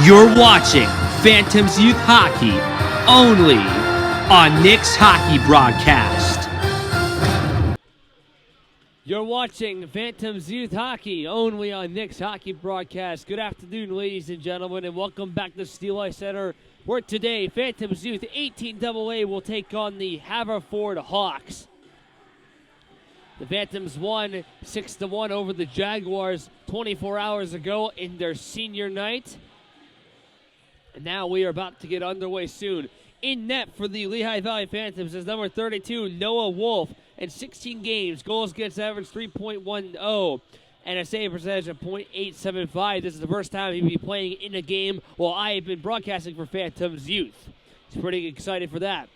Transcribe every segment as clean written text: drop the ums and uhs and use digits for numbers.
You're watching Phantoms Youth Hockey only on Nick's Hockey Broadcast. You're watching Phantoms Youth Hockey only on Nick's Hockey Broadcast. Good afternoon, ladies and gentlemen, and welcome back to Steel Ice Center, where today Phantoms Youth 18AA will take on the Haverford Hawks. The Phantoms won 6-1 over the Jaguars 24 hours ago in their senior night. And now we are about to get underway soon. In net for the Lehigh Valley Phantoms is number 32, Noah Wolf. In 16 games, goals against average 3.10 and a save percentage of .875. This is the first time he'll be playing in a game while I have been broadcasting for Phantoms Youth. He's pretty excited for that.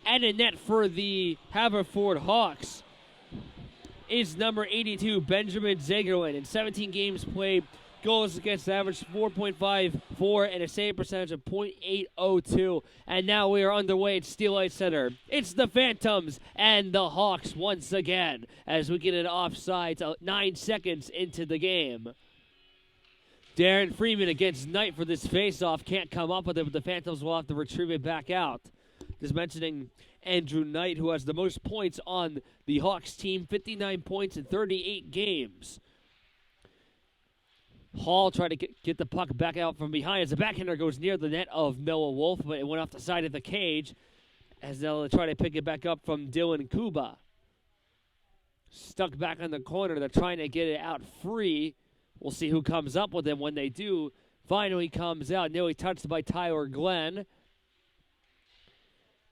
And in net for the Haverford Hawks is number 82, Benjamin Zagerlin. In 17 games played, goals against average 4.54 and a save percentage of .802. And now we are underway at Steel Ice Center. It's the Phantoms and the Hawks once again as we get an offside 9 seconds into the game. Darren Freeman against Knight for this faceoff. Can't come up with it, but the Phantoms will have to retrieve it back out. Just mentioning Andrew Knight, who has the most points on the Hawks team, 59 points in 38 games. Hall tried to get the puck back out from behind as the backhander goes near the net of Noah Wolf, but it went off the side of the cage as they'll try to pick it back up from Dylan Kuba. Stuck back in the corner. They're trying to get it out free. We'll see who comes up with it when they do. Finally comes out. Nearly touched by Tyler Glenn.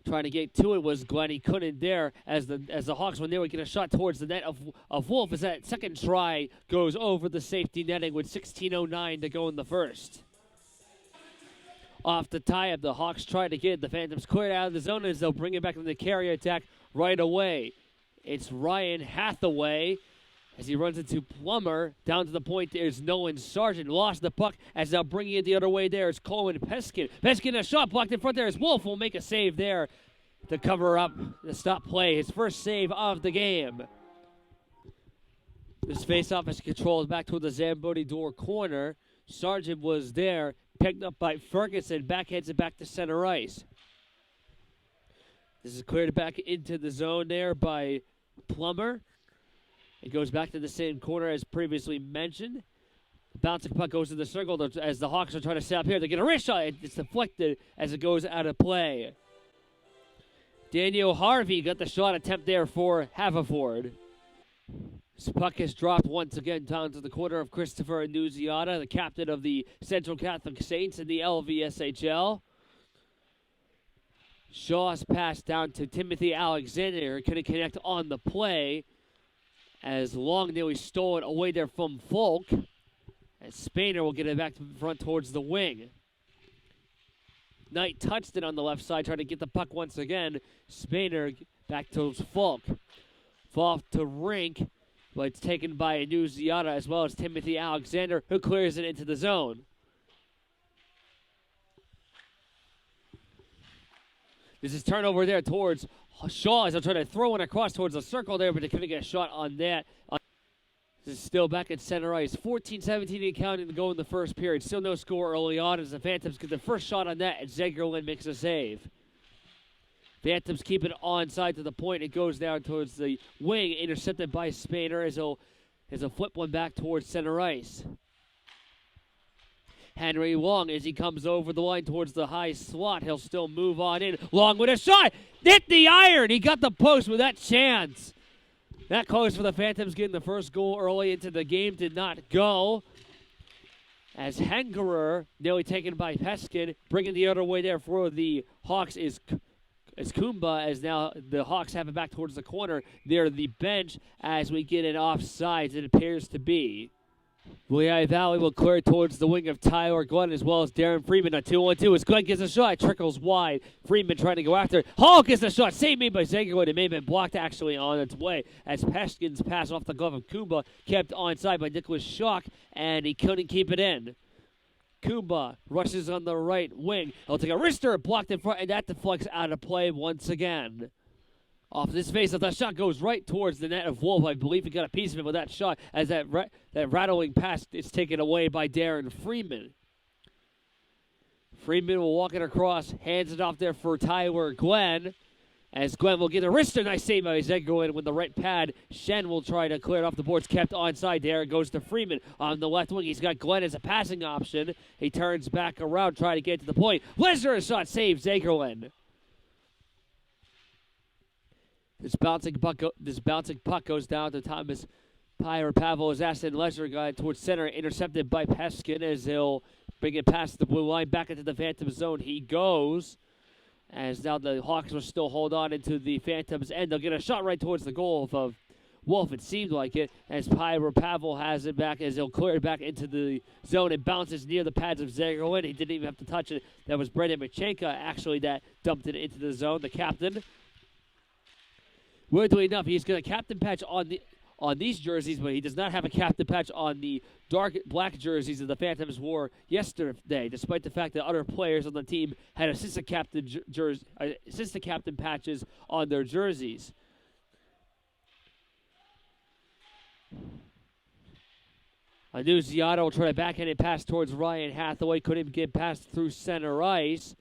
Trying to get to it was Glenn. He couldn't there as the Hawks will nearly get a shot towards the net of Wolf as that second try goes over the safety netting with 16:09 to go in the first. Off the tie-up, the Hawks try to get it. The Phantoms cleared out of the zone as they'll bring it back in the carry attack right away. It's Ryan Hathaway as he runs into Plummer. Down to the point, there's Nolan Sargent. Lost the puck as they'll bring it the other way there. It's Coleman Peskin. Peskin, a shot blocked in front there as Wolf will make a save there to cover up the stop play. His first save of the game. This faceoff is controlled back toward the Zamboni door corner. Sargent was there, picked up by Ferguson. Backhands it back to center ice. This is cleared back into the zone there by Plummer. It goes back to the same corner as previously mentioned. The bouncing puck goes to the circle as the Hawks are trying to set up here. They get a wrist shot. It's deflected as it goes out of play. Daniel Harvey got the shot attempt there for Haverford. This puck is dropped once again down to the corner of Christopher Annunziata, the captain of the Central Catholic Saints in the LVSHL. Shaw's pass down to Timothy Alexander. Couldn't connect on the play as Long nearly stole it away there from Folk. As Spainer will get it back to front towards the wing. Knight touched it on the left side, trying to get the puck once again. Spainer back towards Folk. Fall to Rink, but it's taken by Annunziata as well as Timothy Alexander, who clears it into the zone. This is turnover there towards Shaw as they're trying to throw one across towards the circle there, but they couldn't get a shot on that. This is still back at center ice. 14-17 and counting to go in the first period. Still no score early on as the Phantoms get the first shot on that, and Zagerlin makes a save. Phantoms keep it onside to the point. It goes down towards the wing, intercepted by Spainer as he'll flip one back towards center ice. Henry Long, as he comes over the line towards the high slot, he'll still move on in. Long with a shot! Hit the iron! He got the post with that chance. That close for the Phantoms getting the first goal early into the game did not go. As Hengerer, nearly taken by Peskin, bringing the other way there for the Hawks is Kumba, as now the Hawks have it back towards the corner near the bench as we get an offsides, it appears to be. Lehigh Valley will clear it towards the wing of Tyler Glenn as well as Darren Freeman. A 2-1-2 as Glenn gets a shot. Trickles wide. Freeman trying to go after it. Hall gets the shot. Save made by Zagerlin. It may have been blocked actually on its way as Peskin's pass off the glove of Kumba kept onside by Nicholas Schock, and he couldn't keep it in. Kumba rushes on the right wing. He'll take a wrister blocked in front, and that deflects out of play once again. Off this face, that shot goes right towards the net of Wolf. I believe he got a piece of it with that shot as that rattling pass is taken away by Darren Freeman. Freeman will walk it across, hands it off there for Tyler Glenn. As Glenn will get a wrister. Nice save by Zegolin with the right pad. Shen will try to clear it off the boards. Kept onside there. It goes to Freeman on the left wing. He's got Glenn as a passing option. He turns back around, trying to get to the point. Lesnar shot saves Zegolin. This bouncing puck goes down to Thomas Pyre. Pavel is asked, and Lesnar got towards center. Intercepted by Peskin as he'll bring it past the blue line. Back into the Phantom zone. He goes. As now the Hawks will still hold on into the Phantoms' end. They'll get a shot right towards the goal of Wolf. It seemed like it. As Pavel has it back, as he'll clear it back into the zone. It bounces near the pads of Zegolin. He didn't even have to touch it. That was Brendan Machenka, actually, that dumped it into the zone. The captain. Weirdly enough, he's going to captain patch on these jerseys, but he does not have a captain patch on the dark black jerseys that the Phantoms wore yesterday, despite the fact that other players on the team had assistant captain patches on their jerseys. Annunziata will try to backhand it pass towards Ryan Hathaway. Couldn't get past through center ice.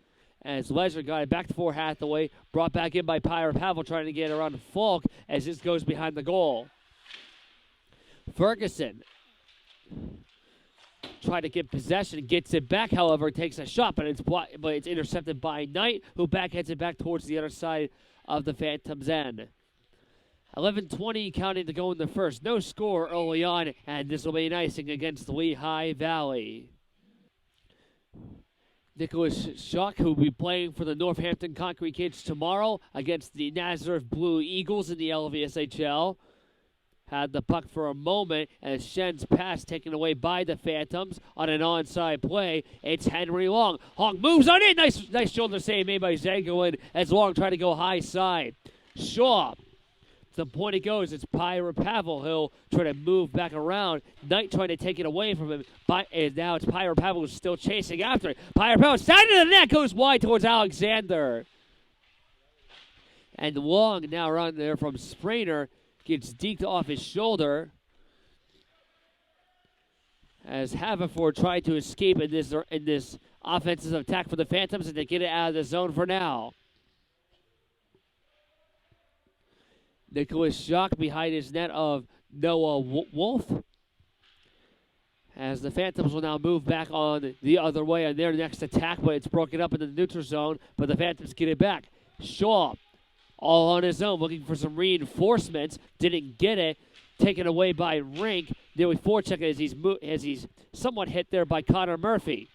As Lesnar got it back for Hathaway. Brought back in by Pyre Pavel, trying to get around Falk as this goes behind the goal. Ferguson trying to get possession, gets it back, however, takes a shot, but it's intercepted by Knight, who backhands it back towards the other side of the Phantoms' end. 11:20 counting to go in the first. No score early on, and this will be an icing against Lehigh Valley. Nicholas Schuck, who will be playing for the Northampton Concrete Kids tomorrow against the Nazareth Blue Eagles in the LVSHL. Had the puck for a moment as Shen's pass taken away by the Phantoms on an onside play. It's Henry Long. Long moves on in. Nice shoulder save made by Zegolin as Long tried to go high side. Shaw. The point it goes, it's Pyre Pavel. He'll try to move back around. Knight trying to take it away from him. And now it's Pyre Pavel who's still chasing after it. Pyre Pavel side of the net goes wide towards Alexander. And Long now run there from Sprainer. Gets deked off his shoulder as Haverford tried to escape in this offensive attack for the Phantoms, and they get it out of the zone for now. Nicholas Schuck behind his net of Noah Wolf. As the Phantoms will now move back on the other way on their next attack, but it's broken up in the neutral zone, but the Phantoms get it back. Shaw. All on his own, looking for some reinforcements. Didn't get it. Taken away by Rink. Nearly forecheck as he's somewhat hit there by Connor Murphy.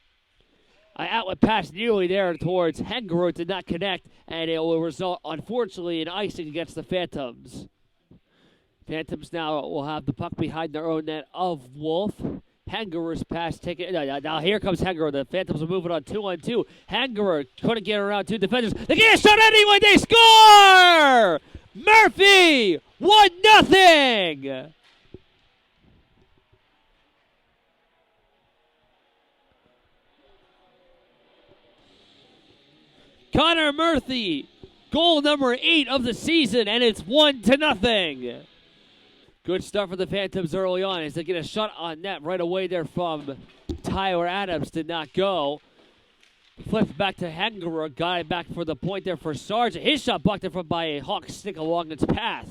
An outlet pass nearly there towards Hengeroth did not connect, and it will result, unfortunately, in icing against the Phantoms. Phantoms now will have the puck behind their own net of Wolf. Hengeroth's pass taken. Now here comes Hengeroth. The Phantoms are moving on 2-on-2. Hengeroth couldn't get around two defenders. They get a shot anyway. They score! Murphy! 1-0! Connor Murphy, goal number 8 of the season, and it's 1-0. Good stuff for the Phantoms early on as they get a shot on net right away there from Tyler Adams. Did not go. Flipped back to Hengeroth. Got it back for the point there for Sargent. His shot blocked in front by a Hawk stick along its path.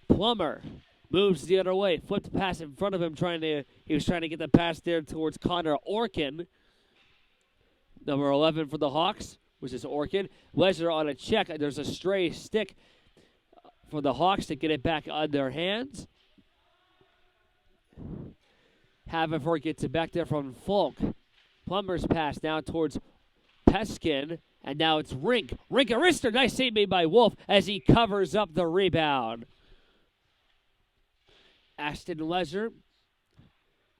Plummer moves the other way. Flipped the pass in front of him. He was trying to get the pass there towards Connor Orkin. Number 11 for the Hawks, which is Orkin. Lesnar on a check. There's a stray stick for the Hawks to get it back on their hands. Haverford gets it back there from Falk. Plummer's pass down towards Peskin, and now it's Rink. Rink Arister, nice save made by Wolf as he covers up the rebound. Ashton Lesnar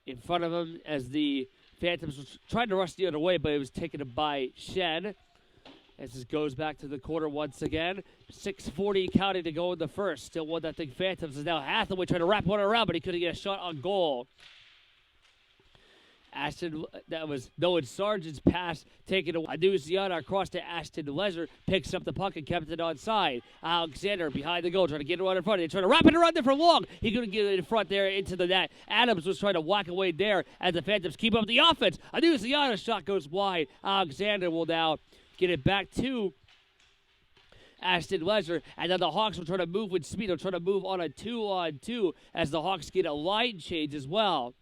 in front of him as the Phantoms was trying to rush the other way, but it was taken by Shen. As this goes back to the quarter once again. 6:40 counting to go in the first. Still 1-0 Phantoms. Is now Hathaway trying to wrap one around, but he couldn't get a shot on goal. That was Noah Sargent's pass taken away. Anuziata across to Ashton Lezer, picks up the puck and kept it onside. Alexander behind the goal, trying to get it right in front. He's trying to wrap it around there for long. He couldn't get it in front there into the net. Adams was trying to whack away there as the Phantoms keep up the offense. Anuziata's shot goes wide. Alexander will now get it back to Ashton Lezer, and then the Hawks will try to move with speed. They'll try to move on a 2-on-2 as the Hawks get a line change as well.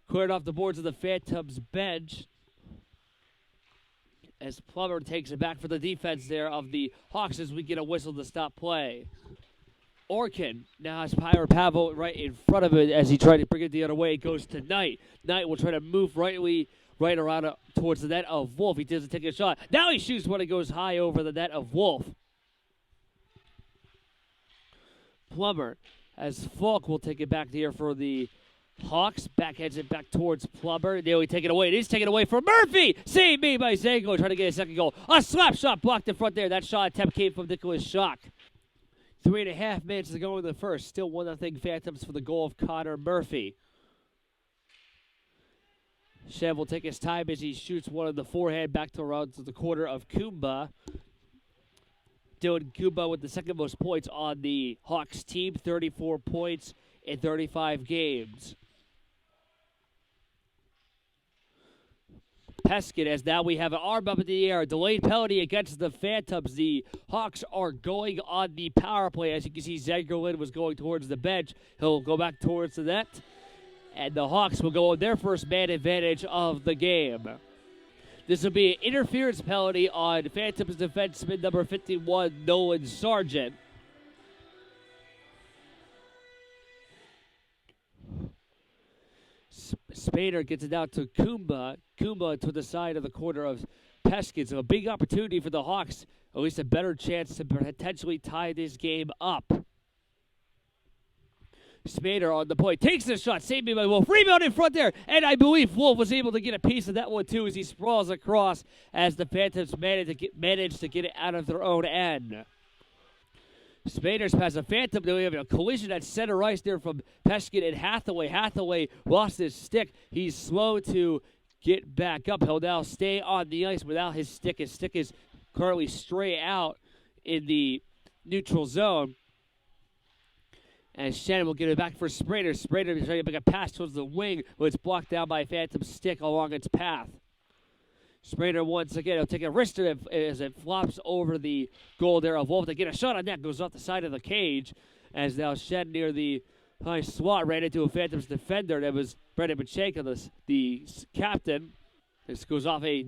Cleared off the boards of the Phantoms bench as Plummer takes it back for the defense there of the Hawks as we get a whistle to stop play. Orkin now has Pyro Pavel right in front of it as he tried to bring it the other way. It goes to Knight. Knight will try to move right around towards the net of Wolf. He doesn't take a shot. Now he shoots when it goes high over the net of Wolf. Plummer as Falk will take it back here for the Hawks. Backheads it back towards Plummer. They only take it away. It is taken away from Murphy. Save me by Zango trying to get a second goal. A slap shot blocked in front there. That shot attempt came from Nicholas Schock. 3.5 minutes to go in the first. Still 1-0 Phantoms for the goal of Connor Murphy. Shev will take his time as he shoots one of the forehand back to around to the corner of Kumba. Dylan Kumba with the second most points on the Hawks team. 34 points in 35 games. Peskin, as now we have an arm up in the air. Delayed penalty against the Phantoms. The Hawks are going on the power play. As you can see, Zengerlin was going towards the bench. He'll go back towards the net. And the Hawks will go on their first man advantage of the game. This will be an interference penalty on Phantoms defenseman number 51, Nolan Sargent. Spader gets it out to Kumba. Kumba to the side of the corner of Peskin. So a big opportunity for the Hawks. At least a better chance to potentially tie this game up. Spader on the point. Takes the shot. Saved me by Wolf. Rebound in front there. And I believe Wolf was able to get a piece of that one too as he sprawls across as the Phantoms managed to get it out of their own end. Spader's pass a Phantom. We have a collision at center ice there from Peskin and Hathaway. Hathaway lost his stick. He's slow to get back up. He'll now stay on the ice without his stick. His stick is currently straight out in the neutral zone. And Shannon will get it back for Sprader. Sprader is trying to make a pass towards the wing, but it's blocked down by Phantom's stick along its path. Sprader once again, he'll take a wrist as it flops over the goal there of Wolf. They get a shot on that, goes off the side of the cage, as now Shed near the high swat ran into a Phantoms defender. That was Brendan Pachenko, the captain. This goes off a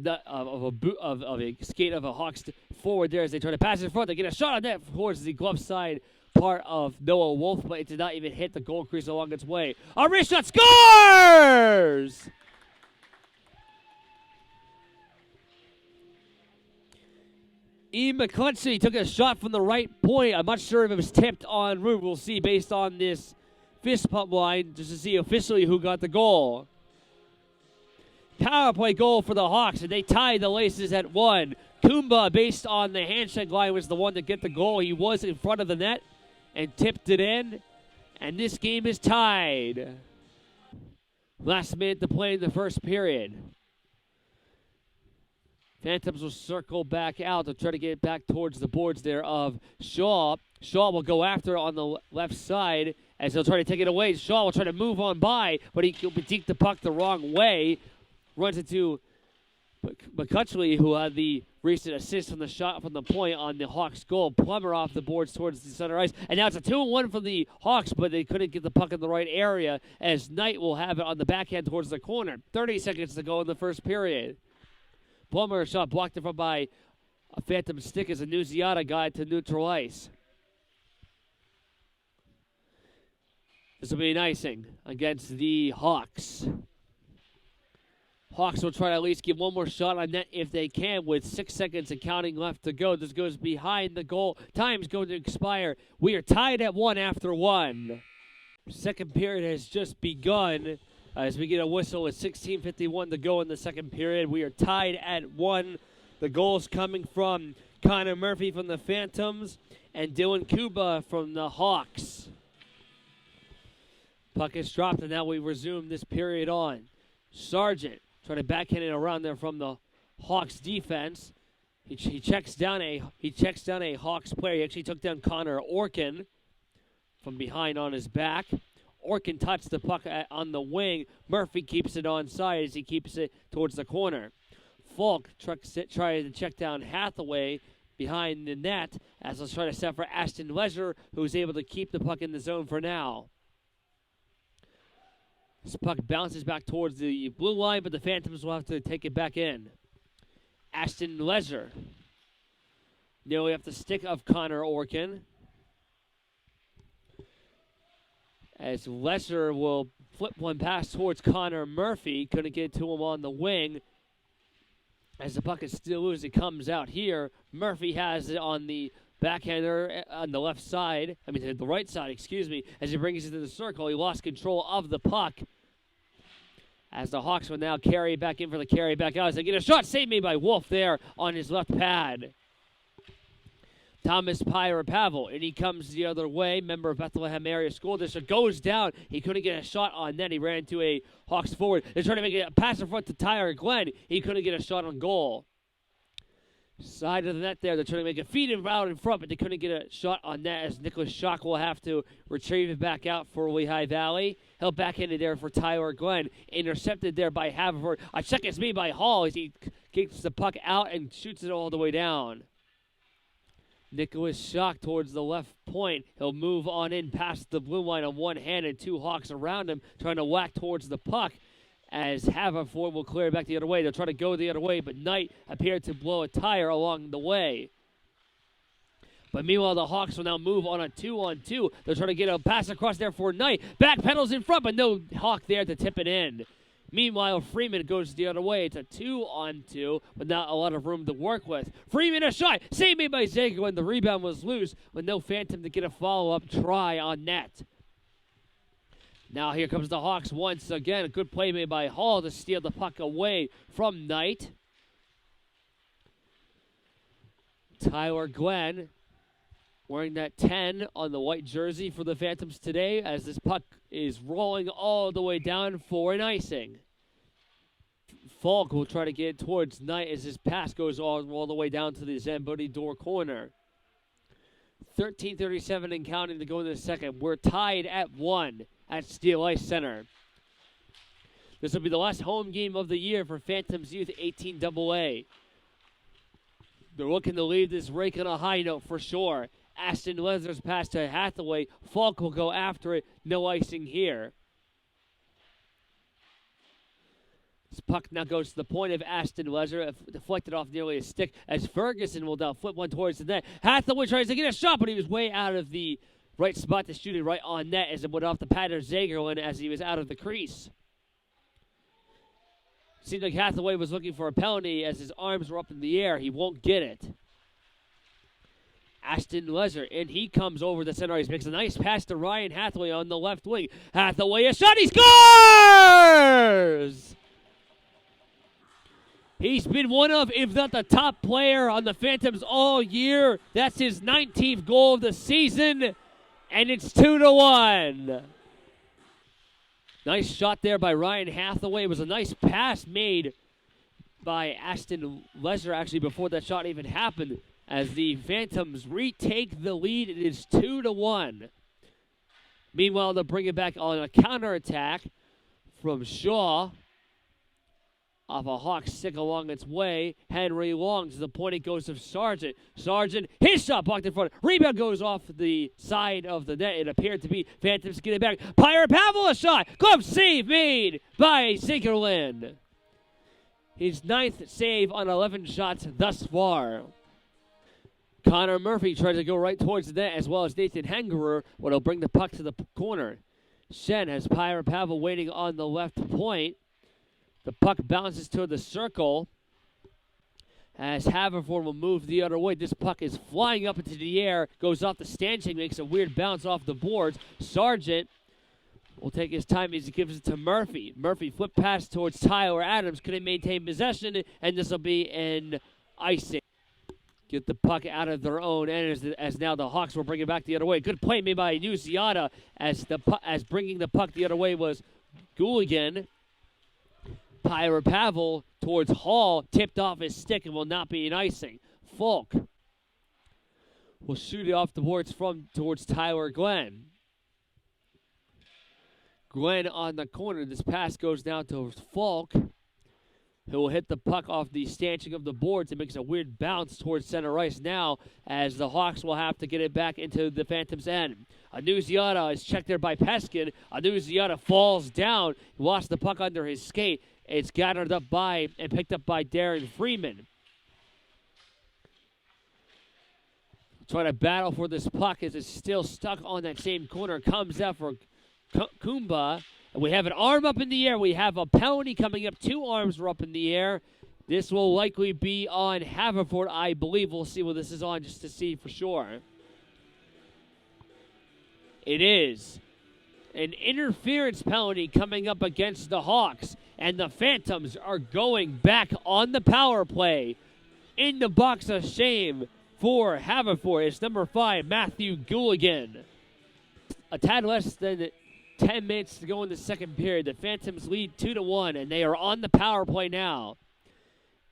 skate of a Hawks forward there as they try to pass in front. They get a shot on that towards the glove side part of Noah Wolf, but it did not even hit the goal crease along its way. A wrist shot scores! E. McClunsey took a shot from the right point. I'm not sure if it was tipped on route. We'll see based on this fist pump line just to see officially who got the goal. Power play goal for the Hawks, and they tied the laces at 1. Kumba, based on the handshake line, was the one to get the goal. He was in front of the net and tipped it in, and this game is tied. Last minute to play in the first period. Phantoms will circle back out to try to get back towards the boards there of Shaw. Shaw will go after on the left side as he'll try to take it away. Shaw will try to move on by, but he'll deke the puck the wrong way. Runs into McCutchery, who had the recent assist from the shot from the point on the Hawks' goal. Plummer off the boards towards the center ice. And now it's a 2-1 for the Hawks, but they couldn't get the puck in the right area as Knight will have it on the backhand towards the corner. 30 seconds to go in the first period. Plummer shot blocked in front by a Phantom stick as a Nuziata guide to neutral ice. This will be an icing against the Hawks. Hawks will try to at least get one more shot on net if they can with 6 seconds and counting left to go. This goes behind the goal. Time's going to expire. We are tied at 1 after 1. Second period has just begun as we get a whistle with 16:51 to go in the second period. We are tied at 1. The goals coming from Connor Murphy from the Phantoms and Dylan Kuba from the Hawks. Puck is dropped, and now we resume this period on. Sargent trying to backhand it around there from the Hawks defense. He checks down a Hawks player. He actually took down Connor Orkin from behind on his back. Orkin touched the puck on the wing. Murphy keeps it onside as he keeps it towards the corner. Falk tries to check down Hathaway behind the net as he'll try to set for Ashton Leisure, who's able to keep the puck in the zone for now. This puck bounces back towards the blue line, but the Phantoms will have to take it back in. Ashton Leisure nearly off the stick of Connor Orkin. As Leisure will flip one pass towards Connor Murphy. Couldn't get to him on the wing. As the puck is still loose, it comes out here. Murphy has it on the backhander on the left side. The right side, excuse me. As he brings it to the circle, he lost control of the puck. As the Hawks will now carry back in for the carry back out. As they get a shot saved made by Wolf there on his left pad. Thomas Pyra-Pavel, and he comes the other way. Member of Bethlehem Area School District goes down. He couldn't get a shot on net. He ran into a Hawks forward. They're trying to make a pass in front to Tyler Glenn. He couldn't get a shot on goal. Side of the net there. They're trying to make a feed out in front, but they couldn't get a shot on net as Nicholas Schock will have to retrieve it back out for Lehigh Valley. He'll backhanded there for Tyler Glenn. Intercepted there by Haverford. A check is made by Hall as he kicks the puck out and shoots it all the way down. Nicholas Schock towards the left point. He'll move on in past the blue line on one hand and two Hawks around him trying to whack towards the puck as Haverford will clear it back the other way. They'll try to go the other way, but Knight appeared to blow a tire along the way. But meanwhile, the Hawks will now move on a 2-on-2. They're trying to get a pass across there for Knight. Back pedals in front, but no Hawk there to tip it in. Meanwhile, Freeman goes the other way. It's a 2-on-2, but not a lot of room to work with. Freeman a shot. Save made by Zager when the rebound was loose, with no Phantom to get a follow-up try on net. Now here comes the Hawks once again. A good play made by Hall to steal the puck away from Knight. Tyler Glenn wearing that 10 on the white jersey for the Phantoms today as this puck is rolling all the way down for an icing. Falk will try to get towards Knight as his pass goes all the way down to the Zamboni door corner. 13:37 and counting to go in the second. We're tied at 1 at Steel Ice Center. This will be the last home game of the year for Phantoms Youth 18AA. They're looking to leave this rake on a high note for sure. Ashton Leather's pass to Hathaway. Falk will go after it. No icing here. This puck now goes to the point of Ashton Leather, deflected off nearly a stick as Ferguson will now flip one towards the net. Hathaway tries to get a shot, but he was way out of the right spot to shoot it right on net as it went off the pad of Zagerlin as he was out of the crease. Seemed like Hathaway was looking for a penalty as his arms were up in the air. He won't get it. Ashton Leather, and he comes over the center ice. Makes a nice pass to Ryan Hathaway on the left wing. Hathaway, a shot, he scores! He's been one of, if not the top player on the Phantoms all year. That's his 19th goal of the season, and it's 2-1. Nice shot there by Ryan Hathaway. It was a nice pass made by Ashton Leisure actually before that shot even happened. As the Phantoms retake the lead, it is 2-1. Meanwhile, they'll bring it back on a counterattack from Shaw. Off a Hawk stick along its way. Henry Long to the point it goes to Sargent. Sargent, his shot blocked in front. Rebound goes off the side of the net. It appeared to be Phantoms getting back. Pyra-Pavel a shot. Glove save made by Zinkerland. His 9th save on 11 shots thus far. Connor Murphy tries to go right towards the net as well as Nathan Hengerer, but he'll bring the puck to the corner. Shen has Pyra-Pavel waiting on the left point. The puck bounces to the circle as Haverford will move the other way. This puck is flying up into the air, goes off the stanchion, makes a weird bounce off the boards. Sargent will take his time as he gives it to Murphy. Murphy flip pass towards Tyler Adams, couldn't maintain possession, and this will be an icing. Get the puck out of their own end as now the Hawks will bring it back the other way. Good play made by Nuziata as bringing the puck the other way was Gooligan. Pyra Pavel towards Hall, tipped off his stick and will not be an icing. Falk will shoot it off the boards towards Tyler Glenn. Glenn on the corner. This pass goes down to Falk, who will hit the puck off the stanchion of the boards and makes a weird bounce towards center ice now as the Hawks will have to get it back into the Phantoms' end. Annunziata is checked there by Peskin. Annunziata falls down, lost the puck under his skate. It's gathered up by and picked up by Darren Freeman. Trying to battle for this puck as it's still stuck on that same corner. Comes out for Kumba. And we have an arm up in the air. We have a penalty coming up. 2 arms are up in the air. This will likely be on Haverford, I believe. We'll see what this is on just to see for sure. It is an interference penalty coming up against the Hawks. And the Phantoms are going back on the power play. In the box of shame for Haverford is number 5, Matthew Gooligan. A tad less than 10 minutes to go in the second period. The Phantoms lead 2-1, and they are on the power play now.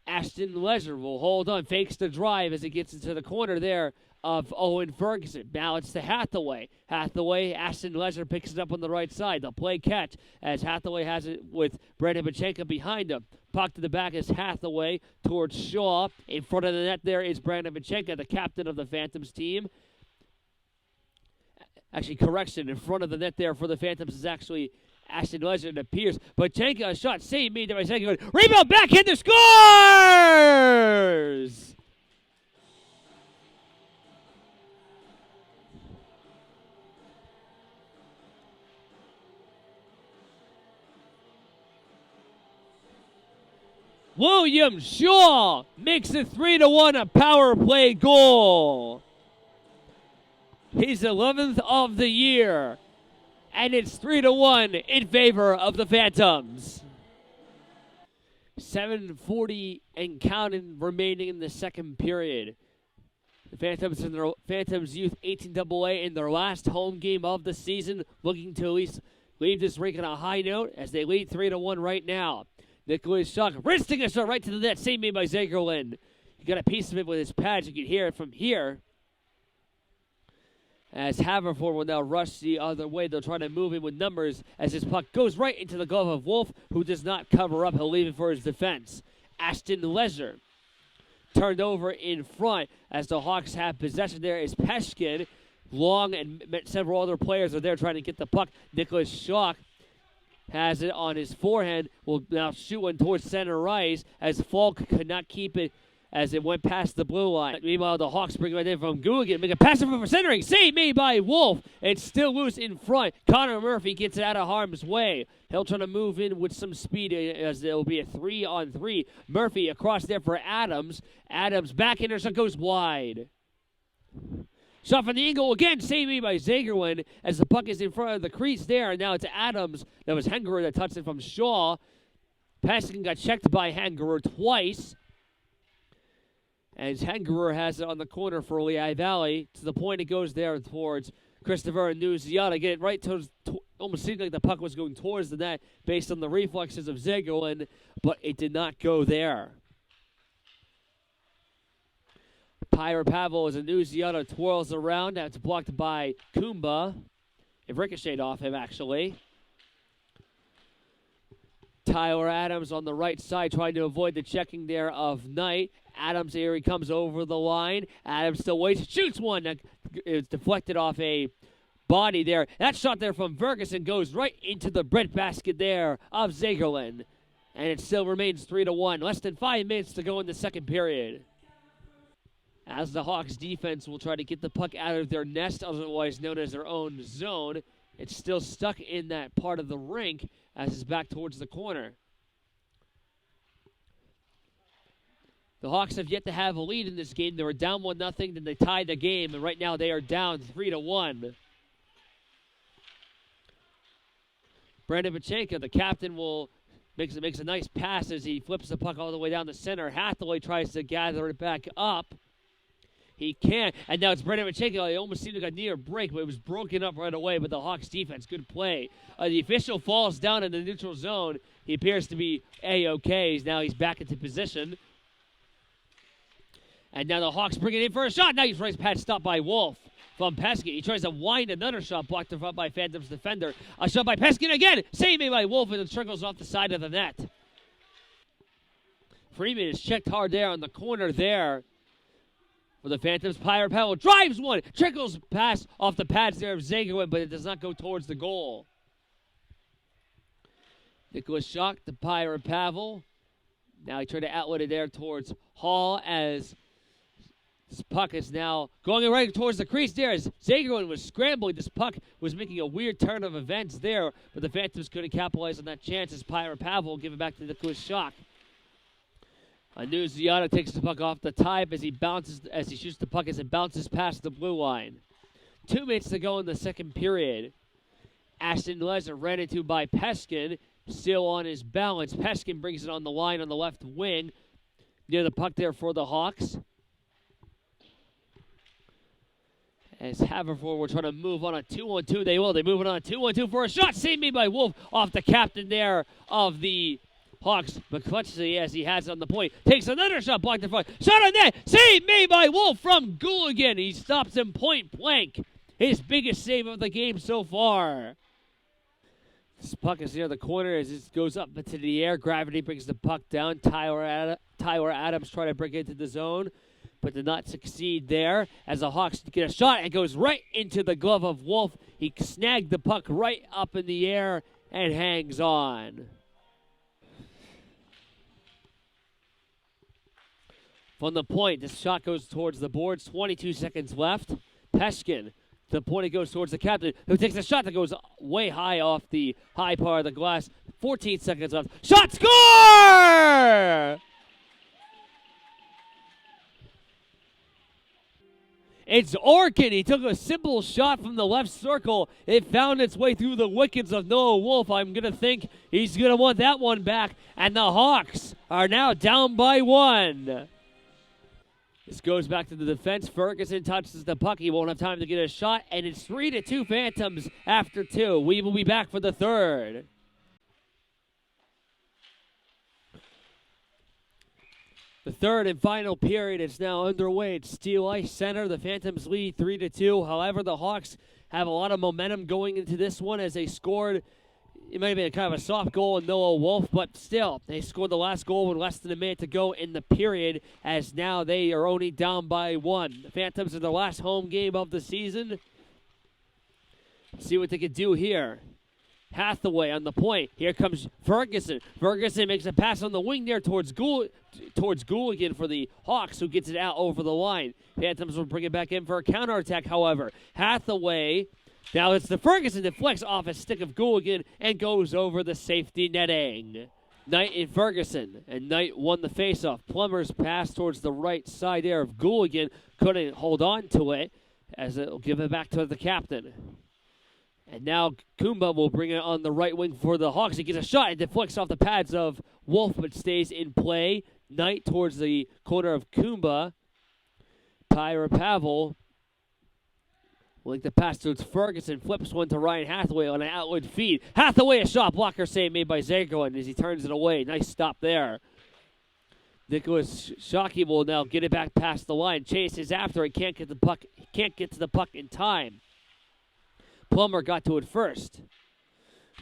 Ashton Leisure will hold on, fakes the drive as he gets into the corner there of Owen Ferguson. Now it's to Hathaway. Ashton Leisure picks it up on the right side. The play catch as Hathaway has it with Brandon Pachenka behind him. Puck to the back is Hathaway towards Shaw. In front of the net there is Brandon Pachenka, the captain of the Phantoms team. Actually, correction, in front of the net there for the Phantoms is actually Ashton Leisure, it appears. Pachenka, a shot saved made by second. Rebound back into scores! William Shaw makes it 3-1, a power play goal. His 11th of the year. And it's 3-1 in favor of the Phantoms. 7:40 and counting remaining in the second period. The Phantoms and their Phantoms Youth 18AA in their last home game of the season, looking to at least leave this rink on a high note as they lead 3-1 right now. Nicholas Schuck wristing a shot right to the net, same made by Zagerlin. He got a piece of it with his pads. You can hear it from here. As Haverford will now rush the other way. They'll try to move in with numbers as his puck goes right into the glove of Wolf, who does not cover up. He'll leave it for his defense. Ashton Leisure turned over in front as the Hawks have possession. There is Peshkin. Long and several other players are there trying to get the puck. Nicholas Schuck has it on his forehand. Will now shoot one towards center ice as Falk could not keep it as it went past the blue line. Meanwhile, the Hawks bring it right in from Gooligan. Make a pass for centering. Save made by Wolf. It's still loose in front. Connor Murphy gets it out of harm's way. He'll try to move in with some speed as there will be a 3-on-3. Murphy across there for Adams. Adams back in there, so goes wide. Shot from the angle again, saved made by Zagerwin as the puck is in front of the crease there. Now it's Adams. That was Hengerer that touched it from Shaw. Passing got checked by Hengerer twice. As Hengerer has it on the corner for Lehigh Valley. To the point it goes there towards Christopher Annunziata. Get it right towards, almost seemed like the puck was going towards the net based on the reflexes of Zagerlin, but it did not go there. Pyra Pavel as Annunziata twirls around. That's blocked by Kumba. It ricocheted off him, actually. Tyler Adams on the right side trying to avoid the checking there of Knight. Adams here, he comes over the line. Adams still waits, shoots one. It's deflected off a body there. That shot there from Ferguson goes right into the breadbasket there of Zagerlin. And it still remains 3-1. Less than 5 minutes to go in the second period. As the Hawks defense will try to get the puck out of their nest, otherwise known as their own zone. It's still stuck in that part of the rink as it's back towards the corner. The Hawks have yet to have a lead in this game. They were down 1-0, then they tied the game, and right now they are down 3-1. Brandon Pachenka, the captain, will makes a nice pass as he flips the puck all the way down the center. Hathaway tries to gather it back up. He can't, and now it's Brendan Machenko. He almost seemed to got near a break, but it was broken up right away. But the Hawks defense, good play. The official falls down in the neutral zone. He appears to be A-OK. Now he's back into position. And now the Hawks bring it in for a shot. Now he's right pad stopped by Wolf from Peskin. He tries to wind another shot, blocked in front by Phantom's defender. A shot by Peskin again. Saved by Wolf, and it trickles off the side of the net. Freeman is checked hard there on the corner there. For the Phantoms, Pirate Pavel drives one. Trickles pass off the pads there of Zagerwin, but it does not go towards the goal. Nicholas Schock to Pirate Pavel. Now he tried to outlet it there towards Hall as this puck is now going right towards the crease there as Zagerwin was scrambling. This puck was making a weird turn of events there, but the Phantoms couldn't capitalize on that chance as Pirate Pavel give it back to Nicholas Schock. Anuziata takes the puck off the type as he shoots the puck as it bounces past the blue line. 2 minutes to go in the second period. Ashton Lezer ran into by Peskin, still on his balance. Peskin brings it on the line on the left wing. Near the puck there for the Hawks. As Haverford will try to move on a 2-on-2. They will. They move it on a 2-on-2 for a shot. Saved made by Wolf off the captain there of the Hawks, McClutchley, as he has on the point, takes another shot, blocked in front. Shot on net, save made by Wolf from Gooligan. He stops him point blank. His biggest save of the game so far. This puck is near the corner as it goes up into the air. Gravity brings the puck down. Tyler Adams trying to break into the zone, but did not succeed there as the Hawks get a shot. It goes right into the glove of Wolf. He snagged the puck right up in the air and hangs on. From the point, this shot goes towards the boards. 22 seconds left. Peskin, the point, it goes towards the captain, who takes a shot that goes way high off the high part of the glass. 14 seconds left. Shot, score! It's Orkin. He took a simple shot from the left circle. It found its way through the wickets of Noah Wolf. I'm going to think he's going to want that one back. And the Hawks are now down by 1. This goes back to the defense. Ferguson touches the puck. He won't have time to get a shot. And it's 3-2 Phantoms after 2. We will be back for the third. The third and final period is now underway at Steel Ice Center. The Phantoms lead 3-2. However, the Hawks have a lot of momentum going into this one as they scored. It might have been kind of a soft goal in Noah Wolf, but still, they scored the last goal with less than a minute to go in the period, as now they are only down by 1. The Phantoms in their last home game of the season. See what they can do here. Hathaway on the point. Here comes Ferguson. Ferguson makes a pass on the wing there towards Gooligan for the Hawks, who gets it out over the line. Phantoms will bring it back in for a counterattack, however. Hathaway. Now it's the Ferguson that flicks off a stick of Gooligan and goes over the safety netting. Knight and Ferguson, and Knight won the faceoff. Plummer's pass towards the right side there of Gooligan. Couldn't hold on to it as it'll give it back to the captain. And now Kumba will bring it on the right wing for the Hawks. He gets a shot and deflects off the pads of Wolf, but stays in play. Knight towards the corner of Kumba. Pyra Pavel will like the pass towards Ferguson. Flips one to Ryan Hathaway on an outward feed. Hathaway, a shot blocker save made by Zagerwin as he turns it away. Nice stop there. Nicholas Shockey will now get it back past the line. Chases after it. Can't get to the puck in time. Plummer got to it first.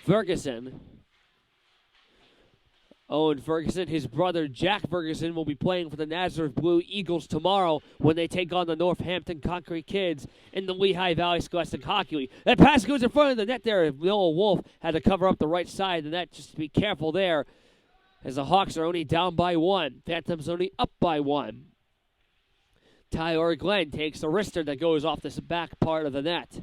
Ferguson. Owen Ferguson, his brother Jack Ferguson, will be playing for the Nazareth Blue Eagles tomorrow when they take on the Northampton Concrete Kids in the Lehigh Valley Scholastic Hockey League. That pass goes in front of the net there. Noah Wolf had to cover up the right side of the net. Just to be careful there, as the Hawks are only down by 1. Phantoms only up by 1. Tyler Glenn takes the wrister that goes off this back part of the net.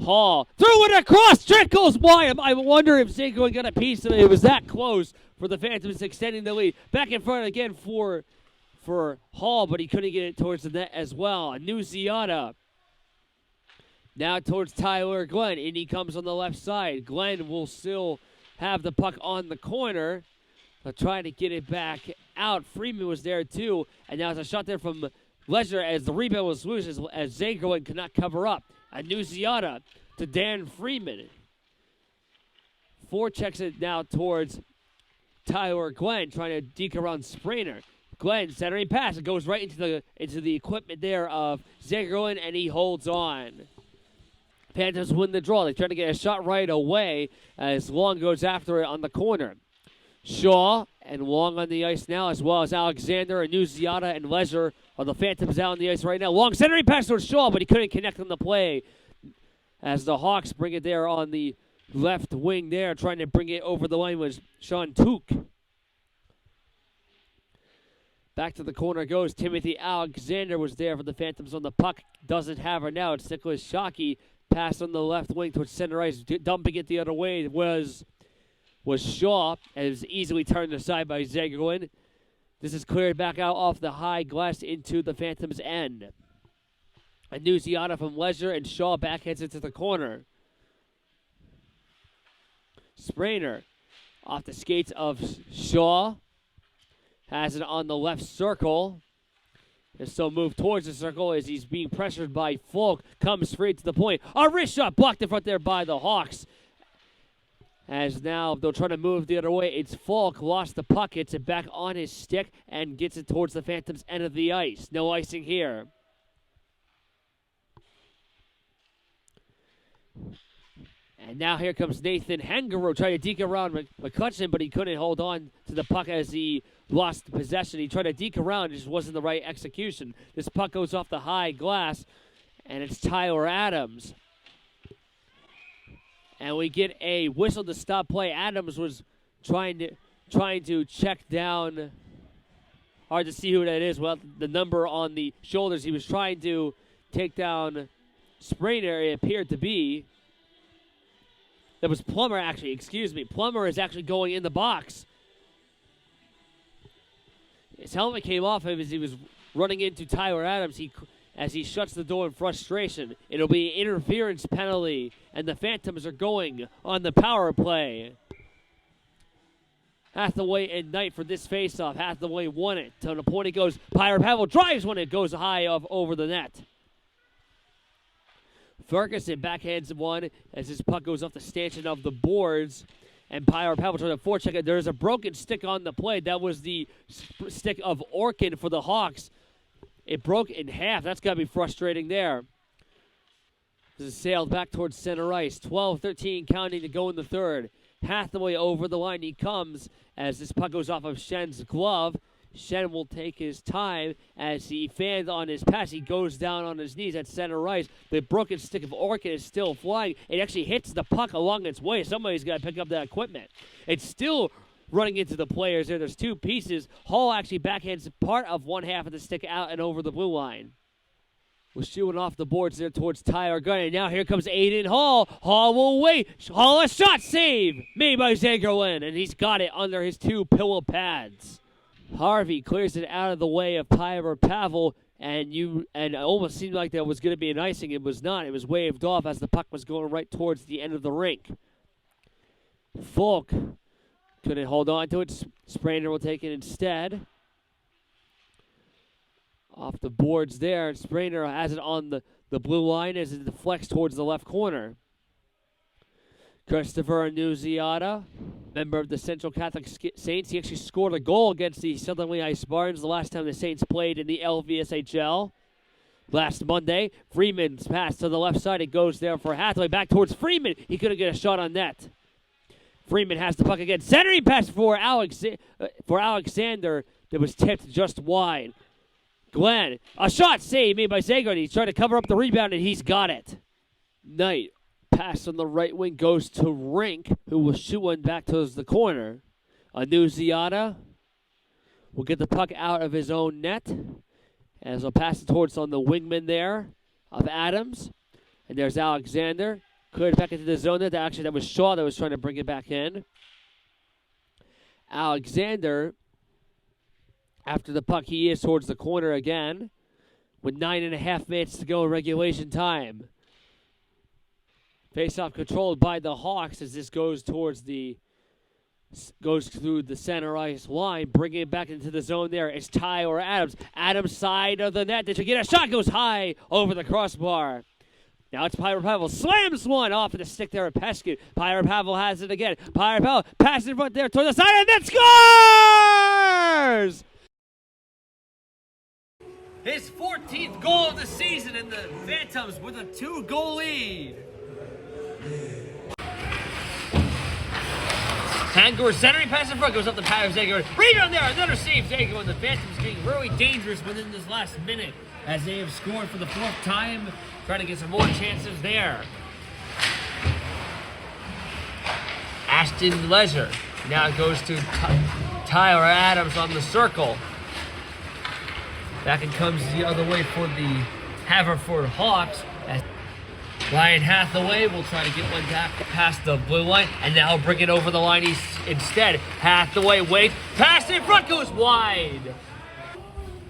Hall threw it across, trickles wide. I wonder if Zagerwin got a piece of it. It was that close for the Phantoms extending the lead. Back in front again for Hall, but he couldn't get it towards the net as well. Anuziata now towards Tyler Glenn, and he comes on the left side. Glenn will still have the puck on the corner. They're trying to get it back out. Freeman was there too, and now it's a shot there from Leisure as the rebound was loose as Zagerwin could not cover up. Annunziata to Dan Freeman. Forechecks it now towards Tyler Glenn, trying to deke around Sprainer. Glenn centering pass. It goes right into the equipment there of Zagerwin, and he holds on. Panthers win the draw. They try to get a shot right away as Long goes after it on the corner. Shaw and Long on the ice now, as well as Alexander, Annunziata, and Leisure are the Phantoms out on the ice right now. Long centering pass towards Shaw, but he couldn't connect on the play as the Hawks bring it there on the left wing there. Trying to bring it over the line was Sean Took. Back to the corner goes Timothy Alexander was there for the Phantoms on the puck. Doesn't have her now. It's Nicholas Shockey. Pass on the left wing towards center ice. Dumping it the other way was Shaw, and it was easily turned aside by Zagerwin. This is cleared back out off the high glass into the Phantoms' end. Annunziata from Leisure, and Shaw backhands it to the corner. Sprainer off the skates of Shaw. Has it on the left circle. And so move towards the circle as he's being pressured by Falk. Comes straight to the point. A wrist shot blocked in front there by the Hawks. As now they'll try to move the other way. It's Falk, lost the puck, gets it back on his stick, and gets it towards the Phantoms' end of the ice. No icing here. And now here comes Nathan Hengaro trying to deke around McCutcheon, but he couldn't hold on to the puck as he lost possession. He tried to deke around, it just wasn't the right execution. This puck goes off the high glass, and it's Tyler Adams. And we get a whistle to stop play. Adams was trying to check down. Hard to see who that is. Well, the number on the shoulders. He was trying to take down Sprainer, it appeared to be. That was Plummer, actually. Excuse me. Plummer is actually going in the box. His helmet came off him as he was running into Tyler Adams. As he shuts the door in frustration. It'll be an interference penalty, and the Phantoms are going on the power play. Hathaway and Knight for this faceoff. Hathaway won it. To the point it goes. Pyre Pavel drives when it goes high over the net. Ferguson backhands one as his puck goes off the stanchion of the boards. And Pyre Pavel trying to forecheck it. There's a broken stick on the play. That was the stick of Orkin for the Hawks. It broke in half. That's got to be frustrating there. This is sailed back towards center ice. 12-13 counting to go in the third. Hathaway over the line. He comes as this puck goes off of Shen's glove. Shen will take his time as he fans on his pass. He goes down on his knees at center ice. The broken stick of Orkin is still flying. It actually hits the puck along its way. Somebody's got to pick up that equipment. It's still running into the players there. There's two pieces. Hall actually backhands part of one half of the stick out and over the blue line. Was shooting off the boards there towards Tyler Gunn. And now here comes Aiden Hall. Hall will wait. Hall, a shot save made by Zagerwin. And he's got it under his two pillow pads. Harvey clears it out of the way of Pyre Pavel. And it almost seemed like there was going to be an icing. It was not. It was waved off as the puck was going right towards the end of the rink. Falk couldn't hold on to it. Sprainer will take it instead. Off the boards there. Sprainer has it on the blue line as it deflects towards the left corner. Christopher Annunziata, member of the Central Catholic Saints. He actually scored a goal against the Southern Lehigh Spartans the last time the Saints played in the LVSHL. Last Monday, Freeman's pass to the left side. It goes there for Hathaway. Back towards Freeman. He couldn't get a shot on net. Freeman has the puck again. Centering pass for Alexander that was tipped just wide. Glenn, a shot save made by Zagerwin. He's trying to cover up the rebound, and he's got it. Knight, pass on the right wing goes to Rink, who will shoot one back towards the corner. Annunziata will get the puck out of his own net, as he'll pass it towards on the wingman there of Adams. And there's Alexander. Cleared back into the zone there. That was Shaw that was trying to bring it back in. Alexander, after the puck, he is towards the corner again with 9.5 minutes to go in regulation time. Face-off controlled by the Hawks as this goes towards the goes through the center ice line, bringing it back into the zone there. It's Tyler Adams. Adams side of the net. Did you get a shot? Goes high over the crossbar. Now it's Pyro Pavel. Slams one off of the stick there at Peskin. Pyro Pavel has it again. Pyro Pavel passes in front there toward the side and then scores! His 14th goal of the season, and the Phantoms with a 2-goal lead. Hangor centering pass in front, goes up the Pyro Zager. Rebound there, another save Zager, and the Phantoms being really dangerous within this last minute as they have scored for the 4th time, trying to get some more chances there. Ashton Leisure now goes to Tyler Adams on the circle. Back and comes the other way for the Haverford Hawks. As Ryan Hathaway will try to get one back past the blue line, and now bring it over the line instead. Hathaway waits, pass in front, goes wide.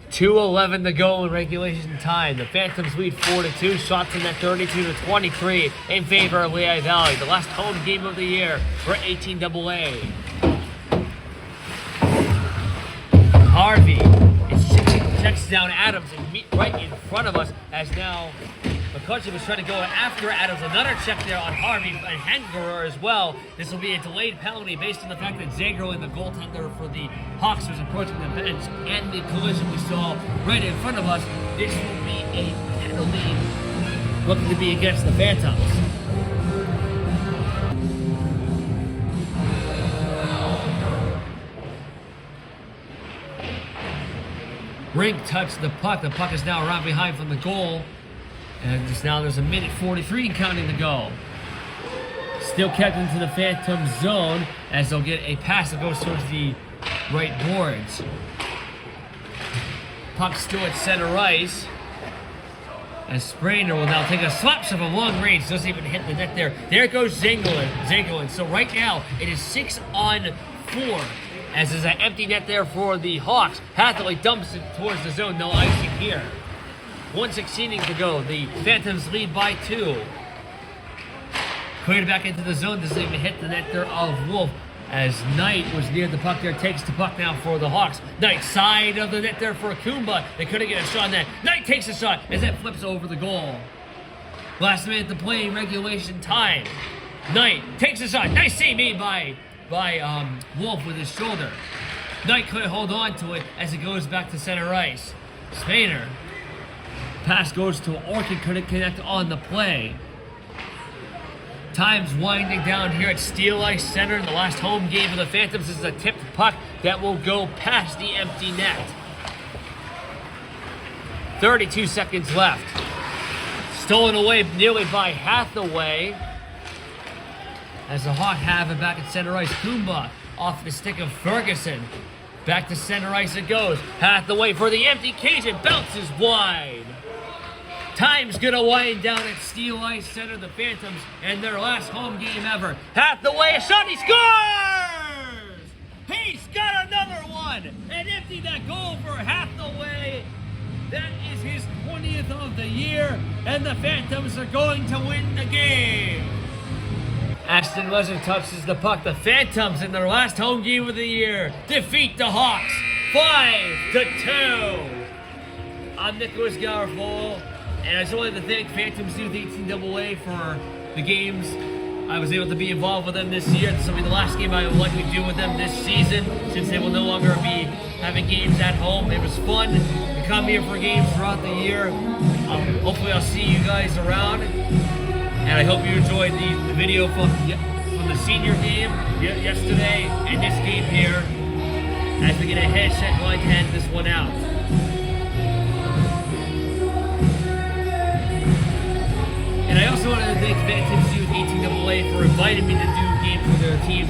2:11 to go in regulation time. The Phantoms lead 4-2. Shots in that 32-23 in favor of Lehigh Valley. The last home game of the year for 18AA. Harvey checks down Adams and right in front of us as now McCutcheon was trying to go after Adams. Another check there on Harvey and Hangerer as well. This will be a delayed penalty based on the fact that Zagreb, the goaltender for the Hawks, was approaching the bench, and the collision we saw right in front of us. This will be a penalty looking to be against the Phantoms. Rink touched the puck. The puck is now right behind from the goal. And just now there's a minute 43 counting to go. Still kept into the Phantom zone as they'll get a pass that goes towards the right boards. Puck still at center ice. As Sprainer will now take a slap shot from long range. Doesn't even hit the net there. There goes Zinglin. So right now it is 6-on-4. As there's an empty net there for the Hawks. Hathaway dumps it towards the zone. No icing here. 1:16 to go. The Phantoms lead by 2. Cleared back into the zone. Doesn't even hit the net there of Wolf. As Knight was near the puck there. Takes the puck now for the Hawks. Knight side of the net there for Kumba. They couldn't get a shot on that. Knight takes a shot as that flips over the goal. Last minute to play regulation time. Knight takes a shot. Nice save made by Wolf with his shoulder. Knight couldn't hold on to it as it goes back to center ice. Spainer. Pass goes to Orchid, couldn't connect on the play. Time's winding down here at Steel Ice Center. The last home game of the Phantoms is a tipped puck that will go past the empty net. 32 seconds left. Stolen away nearly by Hathaway. As the Hawks have it back at center ice. Kumba off the stick of Ferguson. Back to center ice it goes. Hathaway for the empty cage. It bounces wide. Time's gonna wind down at Steel Ice Center. The Phantoms and their last home game ever. Hathaway, a shot, he scores! He's got another one! An empty net goal for Hathaway. That is his 20th of the year, and the Phantoms are going to win the game. Ashton Leisure touches the puck. The Phantoms in their last home game of the year defeat the Hawks 5-2. I'm Nicholas Garofolo, and I just wanted to thank Phantoms Youth 18AA for the games I was able to be involved with them this year. This will be the last game I will likely do with them this season, since they will no longer be having games at home. It was fun to come here for games throughout the year. Hopefully I'll see you guys around. And I hope you enjoyed the video from the senior game yesterday and this game here as we get a headset going to hand this one out. And I also wanted to thank Phantoms Youth 18AA for inviting me to do games for their team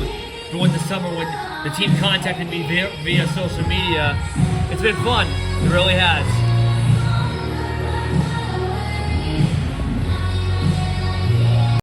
during the summer when the team contacted me via social media. It's been fun. It really has.